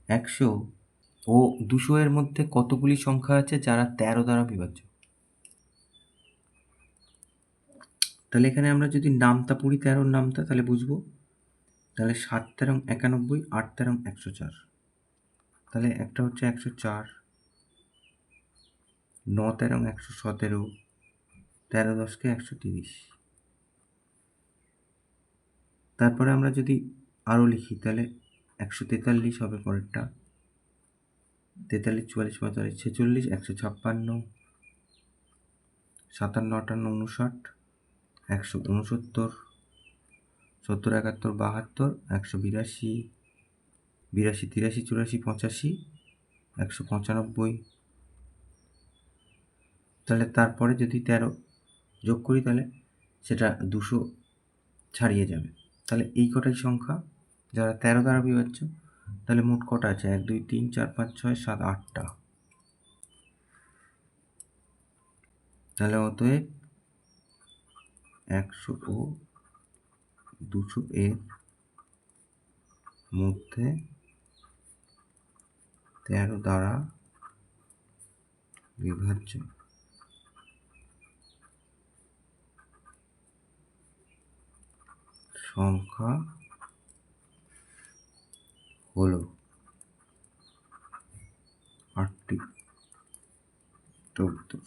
100 ও 200 এর মধ্যে কতগুলি সংখ্যা আছে যারা 13 দ্বারা বিভাজ্য? তাহলে এখানে আমরা যদি নামতা পড়ি 13 নামতা তাহলে বুঝবো। তাহলে 7 13 91, 8 13 104। তাহলে একটা হচ্ছে 104, 9 13 117, 13 10 130। তারপরে আমরা যদি আরও লিখি তাহলে 143 হবে পরেরটা, 43 44 45 46, 156, 57 58 59, 169, 70 71 72, 182, 82 83 84 85, 195। তাহলে তারপরে যদি 13 যোগ করি তাহলে সেটা 200 ছাড়িয়ে যাবে। তাহলে এই কটাই সংখ্যা যারা 13 দ্বারা বিভাজ্য। তাহলে মোট কটা আছে? 1 2 3 4 5 6 7 8টা। তাহলে অতএব 100 ও 200 এর মধ্যে 13 দ্বারা বিভাজ্য সংখ্যা হলো 8টি। উত্তর।